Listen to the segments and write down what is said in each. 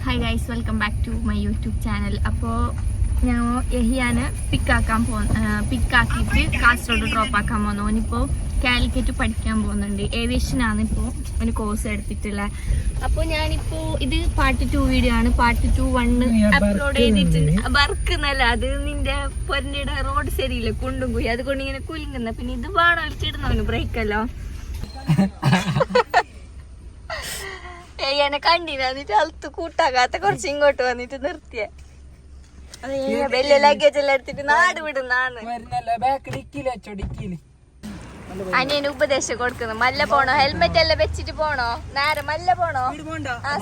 Hi guys, welcome back to my YouTube channel. അപ്പോൾ ഞങ്ങൾ യഹിയാനെ പിക്കാക്കിയിട്ട് Kasaragod drop ആക്കാൻ പോകുന്നു. ഓനിപ്പോൾ കാലിക്കറ്റ് പഠിക്കാൻ പോകുന്നുണ്ട്. ഏവിയേഷനാണ് ഇപ്പോൾ ഒരു കോഴ്സ് എടുത്തിട്ടുള്ളത്. അപ്പോൾ ഞാനിപ്പോൾ ഇത് പാർട്ട് 2 വീഡിയോ ആണ്. പാർട്ട് 2 1 അപ്ലോഡ് ചെയ്തിട്ട് വർക്കുന്നല്ല, അത് നിന്റെ പൊരൻ്റെ റോഡ് ശരിയില്ല, കുണ്ടും കുഴി, അതുകൊണ്ട് ഇങ്ങനെ കുലുങ്ങുന്ന. പിന്നെ ഇത് വേണം ഒരിച്ചിടുന്നവന് ബ്രേക്കല്ലോ. എന്നെ കണ്ടിന് എന്നിട്ട് അലത്ത് കൂട്ടാകാത്ത കുറച്ച് ഇങ്ങോട്ട് വന്നിട്ട് നിർത്തിയ വലിയ ലഗേജ് എല്ലാം എടുത്തിട്ട് നാട് വിടുന്നാണ്. അനിയന് ഉപദേശം കൊടുക്കുന്നു. മല്ല പോണോ, ഹെൽമെറ്റ് എല്ലാം വെച്ചിട്ട് പോണോ, നേരെ മല്ല പോണോ,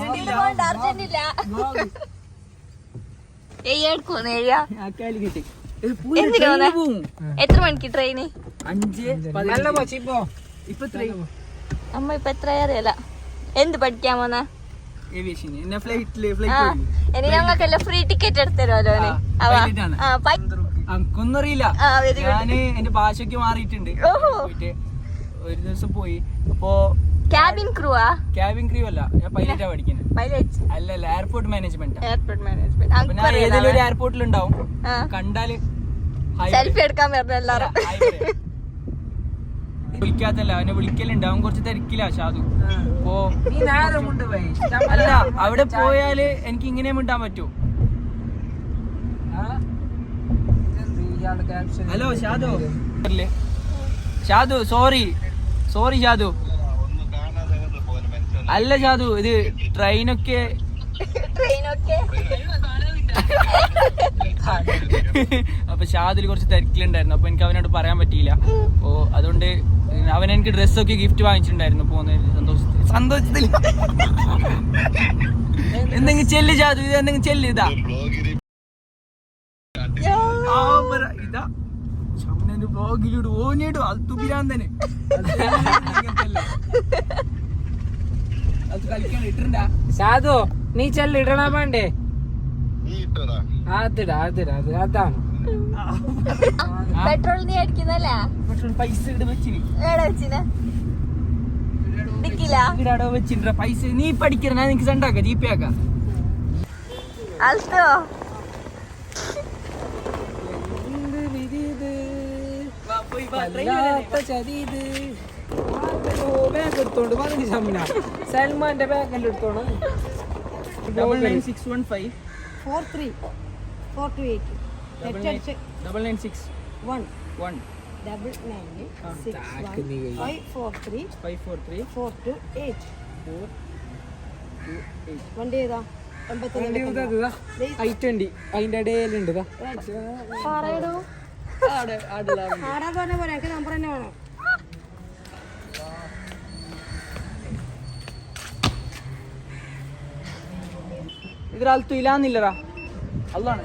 സ്പീഡ് പോണ്ട, അർജന്റില്ല. എടുക്കുന്നു എന്തിനാ എത്ര മണിക്ക് ട്രെയിന്? അമ്മ ഇപ്പൊ എത്ര അറിയല. എന്ത് പഠിക്കാൻ പോന്ന? ഇനി ഞങ്ങൾക്കെല്ലാം ഫ്രീ ടിക്കറ്റ് എടുത്തരുമല്ലോ. അനക്കൊന്നറിയില്ല, ഞാന് എന്റെ ഭാഷയ്ക്ക് മാറിയിട്ടുണ്ട്. ഒരു ദിവസം പോയി. അപ്പോ ക്യാബിൻ ക്രൂ അല്ല, ഞാൻ പൈലറ്റാ പഠിക്കുന്നത്. അല്ലല്ല, എയർപോർട്ട് മാനേജ്മെന്റ്. ഞാൻ ഏതെങ്കിലും ഒരു എയർപോർട്ടിൽ ഉണ്ടാവും, കണ്ടാല് സെൽഫി എടുക്കാൻ വരുന്ന എല്ലാരും. വിളിക്കാത്തല്ല, അവനെ വിളിക്കലുണ്ട്. അവൻ കുറച്ച് തിരക്കില്ല ഷാദു. അപ്പോ അല്ല, അവിടെ പോയാല് എനിക്ക് ഇങ്ങനെ മിണ്ടാൻ പറ്റൂ. Hello Shadu, Shadu sorry Shadu. അല്ല ഷാദു, ഇത് ട്രെയിനൊക്കെ അപ്പൊ ഷാദില് കുറച്ച് തിരക്കിലുണ്ടായിരുന്നു. അപ്പൊ എനിക്ക് അവനോട് പറയാൻ പറ്റിയില്ല. അപ്പോ അതുകൊണ്ട് അവൻ എനിക്ക് ഡ്രസ്സൊക്കെ ഗിഫ്റ്റ് വാങ്ങിച്ചിട്ടുണ്ടായിരുന്നു പോകുന്ന സന്തോഷത്തിൽ. എന്തെങ്കിലും ചെല്ല് ഷാദു, ഇത് എന്തെങ്കിലും ചെല്ല്. ഇതാ ഇതാ ബ്ലോഗിലൂടെ ഓനിടും. അത് തുപിരാന്തന് അത് കളിക്കാൻ ഇട്ടിണ്ടാ. ഷാദു, നീ ചെല്ല്, ഇടണ വേണ്ടേ? അതാണ് പെട്രോൾ നീ അടിക്കുന്നല്ലേ? പെട്രോൾ പൈസ വെച്ചിന് വെച്ചിട്ട് പൈസ നീ പഠിക്കണ, നിനക്ക് സെൻഡാക്ക ജിപേ ആക്ക. സൽമാന്റെ ബാഗെല്ലാം എടുത്തോണം. 99615 43 428 996 1 543 428 വണ്ടി ഏതാ? I20 അതിന്റെ ഇടയിലുണ്ട്. ആടാ പറഞ്ഞ പോലെ എനിക്ക് നമ്പർ തന്നെ വേണം. ഇതിലത്തു ഇല്ലാന്നില്ലടാ. അല്ലാണ്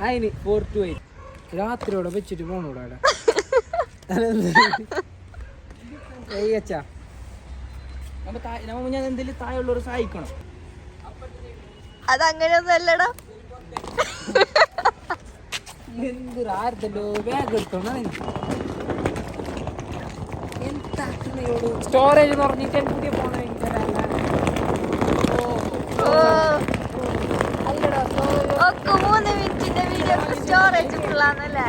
അതിന് 428 രാത്രിയോടെ വെച്ചിട്ട് പോണൂടാ. ഞാൻ എന്തെങ്കിലും താഴെയുള്ളവർ സഹായിക്കണം. അതങ്ങനെയൊന്നും അല്ലടാ. ആർത്തല്ലോ ബാഗ് എടുത്തോണ. സ്റ്റോറേജ് പറഞ്ഞിട്ട് പുതിയ ഫോൺ ഒക്കെ 3 മിനിറ്റിന്റെ വീഡിയോ സ്റ്റോറേജ് ഫുള്ളാന്നല്ലേ?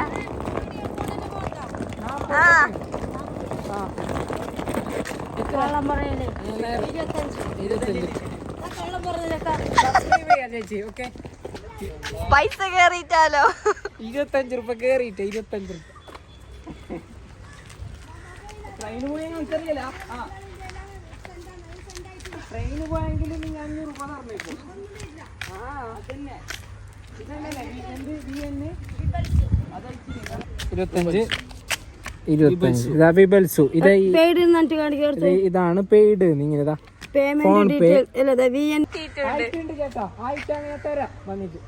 പൈസ കേറിയിട്ടാലോ? 25 രൂപ കേറിയിട്ട് 25 രൂപ. ട്രെയിന് പോയെങ്കിൽ നിങ്ങൾ 500 രൂപ തന്നേക്കും. അതന്നെ 25 ഇതാ ബിബൽസു. ഇതാണ് പെയ്ഡ്. നിങ്ങളിതാ ഫോൺ പേ കേട്ടോ. ആയിട്ടാണ് ഞാൻ തരാം വന്നിട്ട്.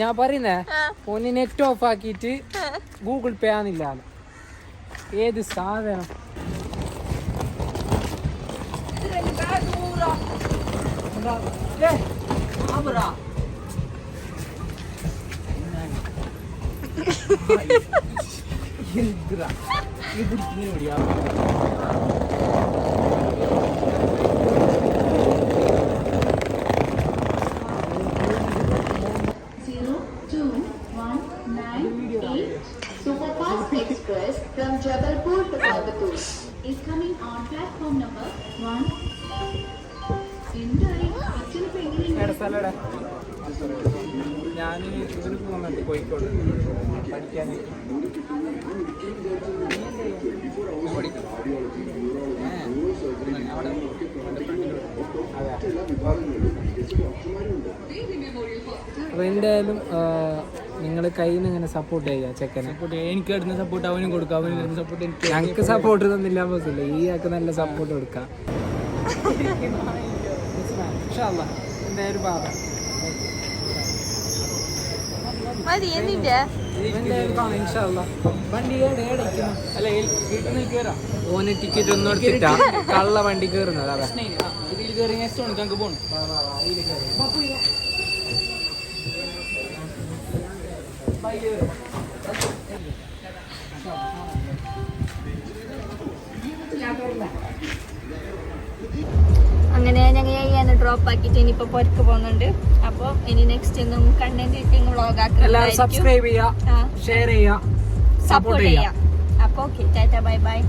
ഞാൻ പറയുന്നേ, ഫോണിന് നെറ്റ് ഓഫ് ആക്കിയിട്ട് ഗൂഗിൾ പേ ആന്നില്ല. ഏത് സാധനം Superfast Express from Jabalpur to Coimbatore is coming on platform number 1. Entering ഞാൻ ഇതിന് പോകുന്നുണ്ട് കോഴിക്കോട് പഠിക്കാൻ. അപ്പൊ എന്തായാലും നിങ്ങൾ കയ്യിൽ നിന്ന് ഇങ്ങനെ സപ്പോർട്ട് ചെയ്യുക ചെക്കനെ. എനിക്ക് കിട്ടുന്ന സപ്പോർട്ട് അവനും കൊടുക്കാം, അവന് കിട്ടുന്ന സപ്പോർട്ട് എനിക്ക്. ഞങ്ങൾക്ക് സപ്പോർട്ട് തന്നില്ല പോസില്ല, ഈ ആൾക്ക് നല്ല സപ്പോർട്ട് കൊടുക്കാം. എന്തായാലും പാടാം. മതി എന്നിട്ട് അല്ല വീട്ടിൽ നിന്ന് കയറാം. ഓന് ടിക്കറ്റ് ഒന്നും എടുത്തിട്ടാ കള്ള വണ്ടി കയറുന്നത്. അതാ ഇതിൽ കയറി നെക്സ്റ്റ് ആണ് ഞങ്ങൾക്ക് പോകണം. അങ്ങനെ ഞങ്ങൾ ഡ്രോപ്പ് ആക്കിയിട്ട് ഇനിയിപ്പോ പൊരക്ക് പോകുന്നുണ്ട്. അപ്പൊ ഇനി നെക്സ്റ്റ് ഒന്നും കണ്ടന്റ് കിട്ടിങ് വ്ളോഗ് എല്ലാവരും സബ്സ്ക്രൈബ് ചെയ്യുക, ഷെയർ ചെയ്യുക, സപ്പോർട്ട് ചെയ്യാം. അപ്പൊ ഓക്കെ, ടാറ്റ ബൈ ബൈ.